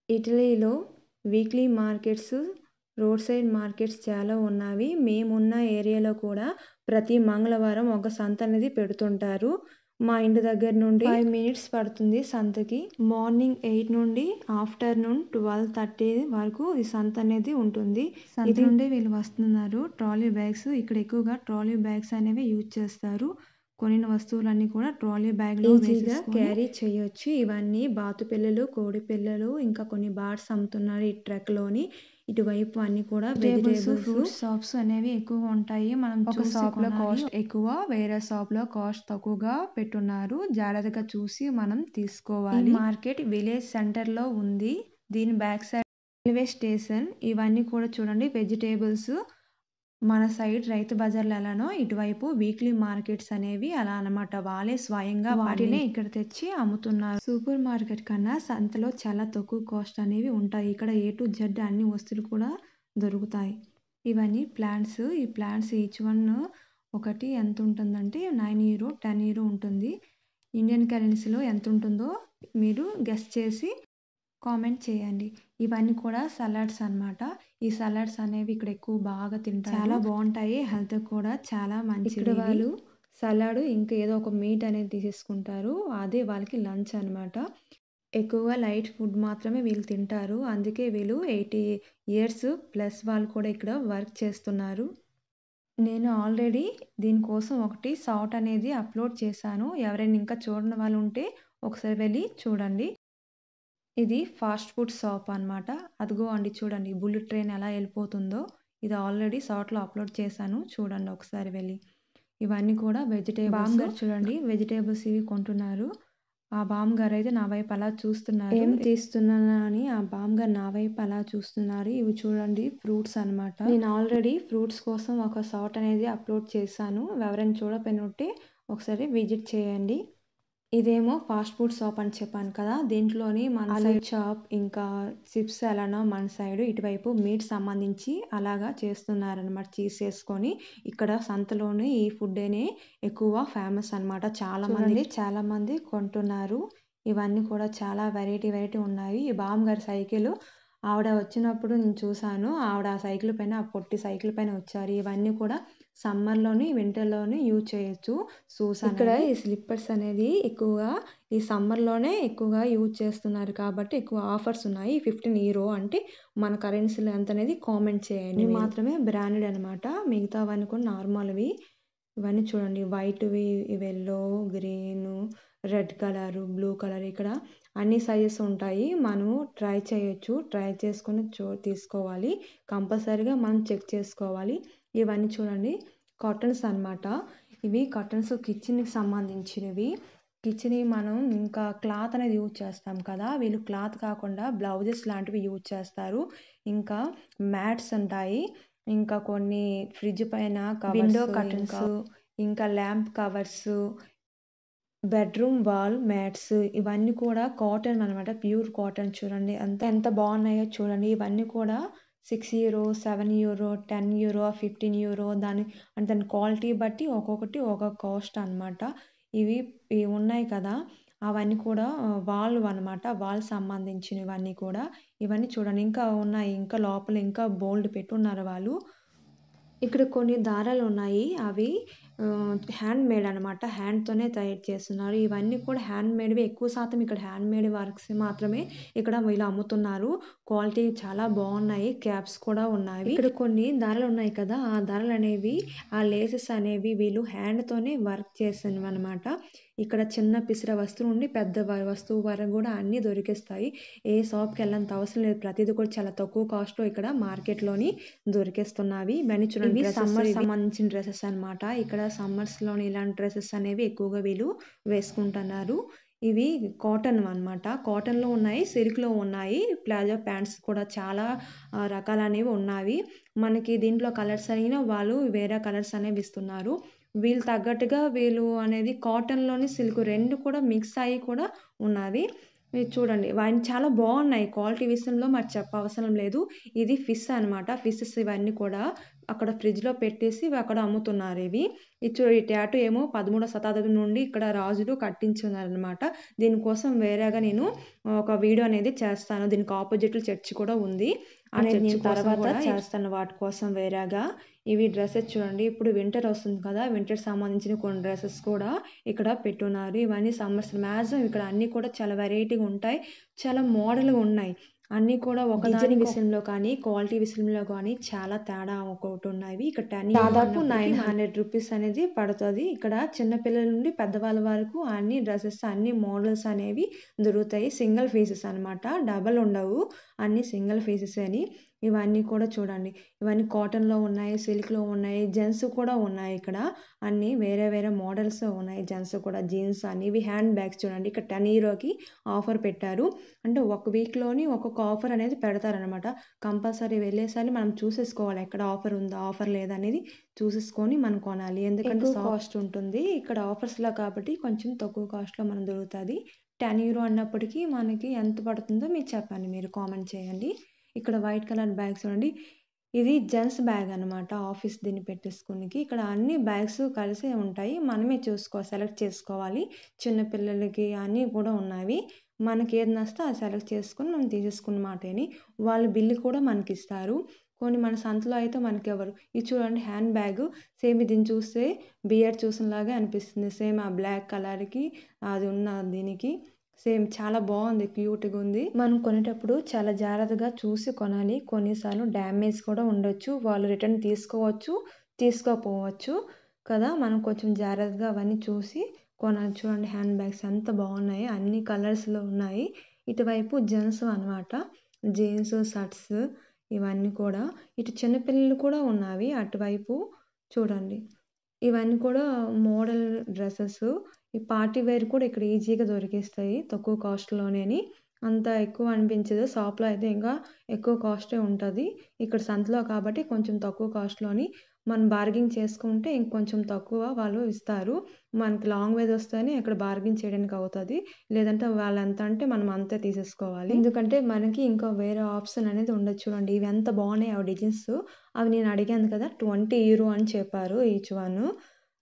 ఇటలీలో weekly markets, road side markets చాలా ఉన్నవి. మేమున్న ఏరియాలో కూడా ప్రతి మంగళవారం ఒక సంత అనేది పెడుతుంటారు. మా ఇంటి దగ్గర నుండి 5 మినిట్స్ పడుతుంది సంతకి. మార్నింగ్ 8 నుండి ఆఫ్టర్నూన్ 12:30 వరకు ఈ సంత అనేది ఉంటుంది. సంత నుండి వీళ్ళు వస్తున్నారు. ట్రాలీ బ్యాగ్స్, ఇక్కడ ఎక్కువగా ట్రాలీ బ్యాగ్స్ అనేవి యూజ్ చేస్తారు. కొనిన వస్తువులన్నీ కూడా ట్రాలీ బ్యాగ్‌లో ఈజీగా క్యారీ చేయొచ్చు. ఇవన్నీ బాతు పిల్లలు, కోడి పిల్లలు, ఇంకా కొన్ని బర్డ్స్ అమ్ముతున్నారు ఈ ట్రక్‌లోని. ఇటువైపు అన్నీ కూడా వెజిటేబుల్స్, ఫ్రూట్స్ షాప్స్ అనేవి ఎక్కువగా ఉంటాయి. మనం ఒక షాప్‌లో కాస్ట్ ఎక్కువ, వేరే షాప్‌లో కాస్ట్ తక్కువగా పెట్టున్నారు. జాగ్రత్తగా చూసి మనం తీసుకోవాలి. ఈ మార్కెట్ విలేజ్ సెంటర్‌లో ఉంది. దీని బ్యాక్ సైడ్ రైల్వే స్టేషన్. ఇవన్నీ కూడా చూడండి వెజిటేబుల్స్. మన సైడ్ రైతు బజార్లు ఎలానో ఇటువైపు వీక్లీ మార్కెట్స్ అనేవి అలా అన్నమాట. వాళ్ళే స్వయంగా వాటినే ఇక్కడ తెచ్చి అమ్ముతున్నారు. సూపర్ మార్కెట్ కన్నా సంతలో చాలా తక్కువ కాస్ట్ అనేవి ఉంటాయి. ఇక్కడ ఏ టు జెడ్ అన్ని వస్తువులు కూడా దొరుకుతాయి. ఇవన్నీ ప్లాంట్స్. ఈ ప్లాంట్స్ ఈచ్ వన్ ఒకటి ఎంత ఉంటుందంటే €9, €10 ఉంటుంది. ఇండియన్ కరెన్సీలో ఎంత ఉంటుందో మీరు గెస్ చేసి కామెంట్ చేయండి. ఇవన్నీ కూడా సలాడ్స్ అన్నమాట. ఈ సలాడ్స్ అనేవి ఇక్కడ ఎక్కువ బాగా తింటారు. చాలా బాగుంటాయి. హెల్త్‌కి కూడా చాలా మంచిది. ఇక్కడ వాళ్ళు సలాడ్ ఇంకా ఏదో ఒక మీట్ అనేది తీసేసుకుంటారు. అదే వాళ్ళకి లంచ్ అన్నమాట. ఎక్కువగా లైట్ ఫుడ్ మాత్రమే వీళ్ళు తింటారు. అందుకే వీళ్ళు 80 ఇయర్స్ ప్లస్ వాళ్ళు కూడా ఇక్కడ వర్క్ చేస్తున్నారు. నేను ఆల్రెడీ దీనికోసం ఒకటి షార్ట్ అనేది అప్లోడ్ చేశాను. ఎవరైనా ఇంకా చూడని వాళ్ళు ఉంటే ఒకసారి వెళ్ళి చూడండి. ఇది ఫాస్ట్ ఫుడ్ షాప్ అన్నమాట. అదిగో అండి చూడండి బుల్లెట్ ట్రైన్ ఎలా వెళ్ళిపోతుందో. ఇది ఆల్రెడీ షార్ట్‌లో అప్లోడ్ చేశాను. చూడండి ఒకసారి వెళ్ళి. ఇవన్నీ కూడా వెజిటేబుల్స్. బామ్మగారు చూడండి వెజిటేబుల్స్ ఇవి కొంటున్నారు. ఆ బామ్మగారు అయితే నా వైపు అలా చూస్తున్నారు. ఏం తీస్తున్నానా అని ఆ బామ్మగారు నా వైపు అలా చూస్తున్నారు. ఇవి చూడండి ఫ్రూట్స్ అన్నమాట. నేను ఆల్రెడీ ఫ్రూట్స్ కోసం ఒక షార్ట్ అనేది అప్లోడ్ చేశాను. ఎవరైనా చూడకపోయినా ఉంటే ఒకసారి విజిట్ చేయండి. ఇదేమో ఫాస్ట్ ఫుడ్ షాప్ అని చెప్పాను కదా! దీంట్లోని మన సైడ్ చాప్ ఇంకా చిప్స్ ఎలానో మన సైడ్ ఇటువైపు మీట్ సంబంధించి అలాగా చేస్తున్నారనమాట. చీజ్ చేసుకొని ఇక్కడ సంతలోనే ఈ ఫుడ్డేనే ఎక్కువ ఫేమస్ అనమాట. చాలా మంది కొంటున్నారు. ఇవన్నీ కూడా చాలా వెరైటీ ఉన్నాయి. ఈ బామ్మగారి సైకిలు ఆవిడ వచ్చినప్పుడు నేను చూసాను. ఆవిడ ఆ సైకిల్ పైన ఆ పొట్టి సైకిల్ పైన వచ్చారు. ఇవన్నీ కూడా సమ్మర్‌లోని, వింటర్‌లోని యూజ్ చేయొచ్చు. షూస్ అనేవి. ఇక్కడ ఈ స్లిప్పర్స్ అనేది ఎక్కువగా ఈ సమ్మర్‌లోనే ఎక్కువగా యూజ్ చేస్తున్నారు కాబట్టి ఎక్కువ ఆఫర్స్ ఉన్నాయి. €15 అంటే మన కరెన్సీలో ఎంత అనేది కామెంట్ చేయండి. ఇవి మాత్రమే బ్రాండెడ్ అనమాట. మిగతావన్నీ కూడా నార్మల్‌వి. ఇవన్నీ చూడండి వైట్‌వి, yellow, green, red colour, blue colour ఇక్కడ అన్ని సైజెస్ ఉంటాయి. మనము ట్రై చేయొచ్చు. ట్రై చేసుకొని తీసుకోవాలి. కంపల్సరీగా మనం చెక్ చేసుకోవాలి. ఇవన్నీ చూడండి కాటన్స్ అన్నమాట. ఇవి కాటన్స్ కిచెన్‌కి సంబంధించినవి. కిచెన్‌వి మనం ఇంకా క్లాత్ అనేది యూజ్ చేస్తాం కదా! వీళ్ళు క్లాత్ కాకుండా బ్లౌజెస్ లాంటివి యూజ్ చేస్తారు. ఇంకా మ్యాట్స్ ఉంటాయి. ఇంకా కొన్ని ఫ్రిడ్జ్ పైన కవర్స్, విండో కర్టన్స్, ఇంకా lamp covers, bedroom wall mats ఇవన్నీ కూడా కాటన్ అనమాట. ప్యూర్ కాటన్ చూడండి ఎంత బాగున్నాయో చూడండి. ఇవన్నీ కూడా €6, €7, €10, €15 దాని క్వాలిటీ బట్టి ఒక్కొక్కటి ఒక్కొక్క కాస్ట్ అనమాట. ఇవి ఉన్నాయి కదా! అవన్నీ కూడా వాల్‌వనమాట. వాల్ సంబంధించినవన్నీ కూడా. ఇవన్నీ చూడండి ఇంకా ఉన్నాయి. ఇంకా లోపల ఇంకా బోలెడు పెట్టున్నారు వాళ్ళు. ఇక్కడ కొన్ని దారాలున్నాయి. అవి హ్యాండ్ మేడ్ అనమాట. హ్యాండ్‌తోనే తయారు చేస్తున్నారు. ఇవన్నీ కూడా హ్యాండ్ మేడ్‌వే. ఎక్కువ శాతం ఇక్కడ హ్యాండ్ మేడ్ వర్క్స్ మాత్రమే ఇక్కడ వీళ్ళు అమ్ముతున్నారు. క్వాలిటీ చాలా బాగున్నాయి. క్యాప్స్ కూడా ఉన్నాయి. ఇక్కడ కొన్ని దారాలున్నాయి కదా! ఆ దారాలనేవి ఆ లేసెస్ అనేవి వీళ్ళు హ్యాండ్‌తోనే వర్క్ చేసినవనమాట. ఇక్కడ చిన్న పిసర వస్తువు నుండి పెద్ద వస్తువు వరకు కూడా అన్నీ దొరికేస్తాయి. ఏ షాప్‌కి వెళ్ళనంత అవసరం లేదు. ప్రతిది కూడా చాలా తక్కువ కాస్ట్‌లో ఇక్కడ మార్కెట్‌లోని దొరికేస్తున్నవి. ఇవన్నీ చూడండి ఇవి సమ్మర్ సంబంధించిన డ్రెసెస్ అనమాట. ఇక్కడ సమ్మర్స్‌లోని ఇలాంటి డ్రెసెస్ అనేవి ఎక్కువగా వీళ్ళు వేసుకుంటున్నారు. ఇవి కాటన్ అనమాట. కాటన్‌లో ఉన్నాయి, సిల్క్‌లో ఉన్నాయి. ప్లాజో ప్యాంట్స్ కూడా చాలా రకాలనేవి ఉన్నవి. మనకి దీంట్లో కలర్స్ అడిగినా వాళ్ళు వేరే కలర్స్ అనేవి ఇస్తున్నారు. వీళ్ళు తగ్గట్టుగా వీళ్ళు అనేది కాటన్‌లోని సిల్క్ 2 కూడా మిక్స్ అయ్యి కూడా ఉన్నవి. ఇది చూడండి. ఇవన్నీ చాలా బావున్నాయి. క్వాలిటీ విషయంలో మరి చెప్పవసరం లేదు. ఇది ఫిష్ అనమాట. ఫిషెస్ ఇవన్నీ కూడా అక్కడ ఫ్రిడ్జ్‌లో పెట్టేసి అక్కడ అమ్ముతున్నారివి. ఈ టాటూ ఏమో 13వ శతాబ్దం నుండి ఇక్కడ రాజులు కట్టించున్నారనమాట. దీనికోసం వేరేగా నేను ఒక వీడియో అనేది చేస్తాను. దీనికి ఆపోజిట్‌లో చర్చ్ కూడా ఉంది. ఆ చర్చ్ తర్వాత చేస్తాను వాటి కోసం వేరేగా. ఇవి డ్రెసెస్ చూడండి. ఇప్పుడు వింటర్ వస్తుంది కదా! వింటర్‌కి సంబంధించిన కొన్ని డ్రెసెస్ కూడా ఇక్కడ పెట్టున్నారు. ఇవన్నీ సమ్మర్స్ మాక్సిమం ఇక్కడ అన్నీ కూడా చాలా వెరైటీగా ఉంటాయి. చాలా మోడల్‌గా ఉన్నాయి. అన్నీ కూడా డిజైన్ విషయంలో కానీ, క్వాలిటీ విషయంలో కానీ చాలా తేడా ఒకటున్నాయి. ఇక్కడ 10 దాదాపు 900 రూపీస్ అనేది పడతది. ఇక్కడ చిన్న పిల్లల నుండి పెద్దవాళ్ళ వరకు అన్ని డ్రెసెస్, అన్ని మోడల్స్ అనేవి దొరుకుతాయి. సింగిల్ పీసెస్ అనమాట. డబల్ ఉండవు. అన్నీ సింగిల్ పీసెసే అని. ఇవన్నీ కూడా చూడండి. ఇవన్నీ కాటన్‌లో ఉన్నాయి, సిల్క్‌లో ఉన్నాయి, జెంట్స్ కూడా ఉన్నాయి ఇక్కడ. అన్నీ వేరే వేరే మోడల్స్ ఉన్నాయి. జెంట్స్ కూడా జీన్స్ అని ఇవి హ్యాండ్ బ్యాగ్స్ చూడండి. ఇక్కడ 10 ఆఫర్ పెట్టారు. అంటే ఒక వీక్‌లోని ఒక్కొక్క ఆఫర్ అనేది పెడతారనమాట. కంపల్సరీ వెళ్ళేసరి మనం చూసేసుకోవాలి. ఎక్కడ ఆఫర్ ఉందా? ఆఫర్ లేదా? అనేది చూసేసుకొని మనం కొనాలి. ఎందుకంటే ఎక్కువ కాస్ట్ ఉంటుంది. ఇక్కడ ఆఫర్స్‌లో కాబట్టి కొంచెం తక్కువ కాస్ట్‌లో మనకు దొరుకుతది. €10 అన్నప్పటికీ మనకి ఎంత పడుతుందో మీరు చెప్పండి. మీరు కామెంట్ చేయండి. ఇక్కడ వైట్ కలర్ బ్యాగ్స్ చూడండి. ఇది జెంట్స్ బ్యాగ్ అనమాట. ఆఫీస్ దీన్ని పెట్టేసుకోనికి. ఇక్కడ అన్ని బ్యాగ్స్ కలిసే ఉంటాయి. మనమే సెలెక్ట్ చేసుకోవాలి. చిన్న పిల్లలకి అన్నీ కూడా ఉన్నవి. మనకేది నచ్చితే అది సెలెక్ట్ చేసుకొని మనం తీసేసుకున్న మాటేని. వాళ్ళు బిల్ కూడా మనకిస్తారు. కొన్ని మన సంతలో అయితే మనకివ్వరు. ఇది చూడండి హ్యాండ్ బ్యాగ్. సేమ్ దీన్ని చూస్తే బియర్డ్ చూసినలాగే అనిపిస్తుంది. సేమ్ ఆ బ్లాక్ కలర్‌కి అది ఉన్న దీనికి సేమ్ చాలా బావుంది. క్యూట్‌గా ఉంది. మనం కొనేటప్పుడు చాలా జాగ్రత్తగా చూసి కొనాలి. కొన్నిసార్లు డ్యామేజ్ కూడా ఉండొచ్చు. వాళ్ళు రిటర్న్ తీసుకోవచ్చు, తీసుకోపోవచ్చు కదా! మనం కొంచెం జాగ్రత్తగా అవన్నీ చూసి కొనాలి. చూడండి హ్యాండ్ బ్యాగ్స్ ఎంత బావున్నాయో అన్ని కలర్స్‌లో ఉన్నాయి. ఇటువైపు జెంట్స్ అనమాట. జీన్స్, షర్ట్స్ ఇవన్నీ కూడా. ఇటు చిన్న పిల్లలు కూడా ఉన్నవి అటువైపు చూడండి. ఇవన్నీ కూడా మోడల్ డ్రెసెస్. ఈ పార్టీ వేర్ కూడా ఇక్కడ ఈజీగా దొరికేస్తాయి. తక్కువ కాస్ట్‌లోనేని. అంత ఎక్కువ అనిపించదు. షాప్‌లో అయితే ఇంకా ఎక్కువ కాస్టే ఉంటది. ఇక్కడ సంతలో కాబట్టి కొంచెం తక్కువ కాస్ట్‌లోని మనం బార్గెయిన్ చేసుకుంటే ఇంకొంచెం తక్కువ వాళ్ళు ఇస్తారు. మనకి లాంగ్ వేస్ వస్తేనే ఇక్కడ బార్గెయిన్ చేయడానికి అవుతది. లేదంటే వాళ్ళెంత అంటే మనం అంతే తీసేసుకోవాలి. ఎందుకంటే మనకి ఇంకా వేరే ఆప్షన్ అనేది ఉండదు. చూడండి ఇవి ఎంత బాగున్నాయో డిజైన్స్. అవి నేను అడిగాను కదా! €20 అని చెప్పారు ఈచ్ వన్.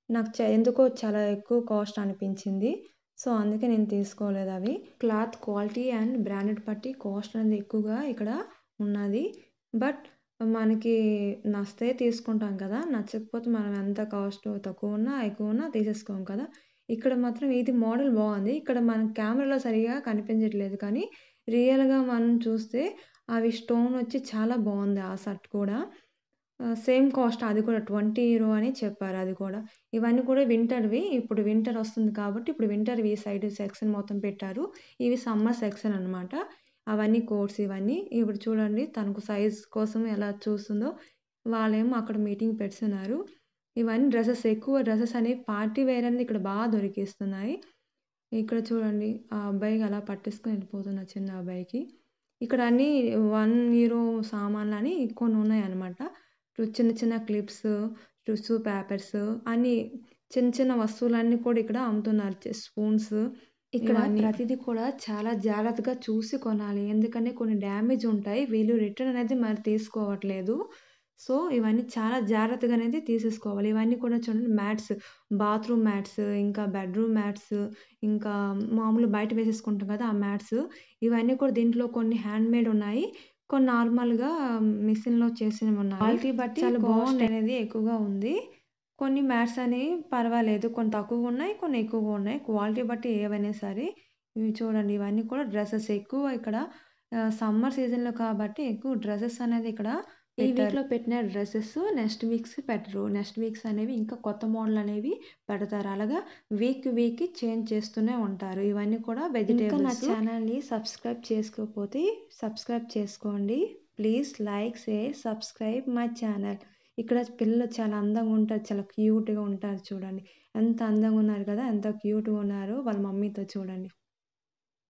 నాకు ఎందుకో చాలా ఎక్కువ కాస్ట్ అనిపించింది. సో, అందుకే నేను తీసుకోలేదవి. క్లాత్ క్వాలిటీ అండ్ బ్రాండెడ్ బట్టి కాస్ట్ అనేది ఎక్కువగా ఇక్కడ ఉన్నది. బట్ మనకి నచ్చితే తీసుకుంటాం కదా! నచ్చకపోతే మనం ఎంత కాస్ట్ తక్కువున్నా, ఎక్కువున్నా తీసేసుకోం కదా! ఇక్కడ మాత్రం ఇది మోడల్ బావుంది. ఇక్కడ మనకి కెమెరాలో సరిగ్గా కనిపించట్లేదు కానీ, రియల్‌గా మనం చూస్తే అవి స్టోన్ వచ్చి చాలా బావుంది ఆ షర్ట్ కూడా. సేమ్ కాస్ట్ అది కూడా €20 అని చెప్పారు అది కూడా. ఇవన్నీ కూడా వింటర్‌వి. ఇప్పుడు వింటర్ వస్తుంది కాబట్టి ఇప్పుడు వింటర్‌వి సైడ్ సెక్షన్ మొత్తం పెట్టారు. ఇవి సమ్మర్ సెక్షన్ అనమాట. అవన్నీ కోట్స్ ఇవన్నీ. ఇప్పుడు చూడండి తనకు సైజ్ కోసం ఎలా చూస్తుందో వాళ్ళేమో అక్కడ మీటింగ్ పెట్టుతున్నారు. ఇవన్నీ డ్రెసెస్ ఎక్కువ డ్రెసెస్ అనేవి పార్టీ వేర్ అనేది ఇక్కడ దొరికేస్తున్నాయి. ఇక్కడ చూడండి ఆ అబ్బాయికి అలా పట్టేసుకొని వెళ్ళిపోతున్న చిన్న అబ్బాయికి. ఇక్కడ అన్నీ €1 సామాన్లని కొన్ని ఉన్నాయన్నమాట. చిన్న చిన్న క్లిప్స్, టిష్యూ పేపర్స్ అన్నీ చిన్న చిన్న వస్తువులన్నీ కూడా ఇక్కడ అమ్ముతున్నారు. స్పూన్స్ ఇక్కడ ప్రతిదీ కూడా చాలా జాగ్రత్తగా చూసి కొనాలి. ఎందుకంటే కొన్ని డ్యామేజ్ ఉంటాయి. వీళ్ళు రిటర్న్ అనేది మరి తీసుకోవట్లేదు. సో, ఇవన్నీ చాలా జాగ్రత్తగా అనేది తీసేసుకోవాలి. ఇవన్నీ కూడా చూడండి మ్యాట్స్, బాత్రూమ్ మ్యాట్స్, ఇంకా బెడ్‌రూమ్ మ్యాట్స్, ఇంకా మామూలుగా బయట వేసేసుకుంటాం కదా! ఆ మ్యాట్స్. ఇవన్నీ కూడా దీంట్లో కొన్ని హ్యాండ్‌మేడ్ ఉన్నాయి. కొన్ని నార్మల్‌గా మిషన్‌లో చేసినవున్నాయి. క్వాలిటీ బట్టి చాలా కాస్ట్ అనేది ఎక్కువగా ఉంది. కొన్ని మ్యాట్స్ అనేవి పర్వాలేదు. కొన్ని తక్కువగున్నాయి. కొన్ని ఎక్కువగా ఉన్నాయి. క్వాలిటీ బట్టి ఏవైనా సరే. ఇవి చూడండి ఇవన్నీ కూడా డ్రెసెస్ ఎక్కువ ఇక్కడ సమ్మర్ సీజన్‌లో కాబట్టి ఎక్కువ డ్రెసెస్ అనేది ఇక్కడ ఈ వీక్‌లో పెట్టిన డ్రెసెస్ నెక్స్ట్ వీక్స్ పెట్టరు. నెక్స్ట్ వీక్స్ అనేవి ఇంకా కొత్త మోడల్ అనేవి పెడతారు. అలాగా వీక్‌కి చేంజ్ చేస్తూనే ఉంటారు. ఇవన్నీ కూడా వెజిటబుల్స్. ఇంకా నా ఛానల్‌ని సబ్స్క్రైబ్ చేసుకోకపోతే సబ్స్క్రైబ్ చేసుకోండి. Please like, share, subscribe my channel. ఇక్కడ పిల్లలు చాలా అందంగా ఉంటారు. చాలా క్యూట్‌గా ఉంటారు చూడండి. ఎంత అందంగా ఉన్నారు కదా! ఎంత క్యూట్‌గా ఉన్నారో వాళ్ళ మమ్మీతో చూడండి.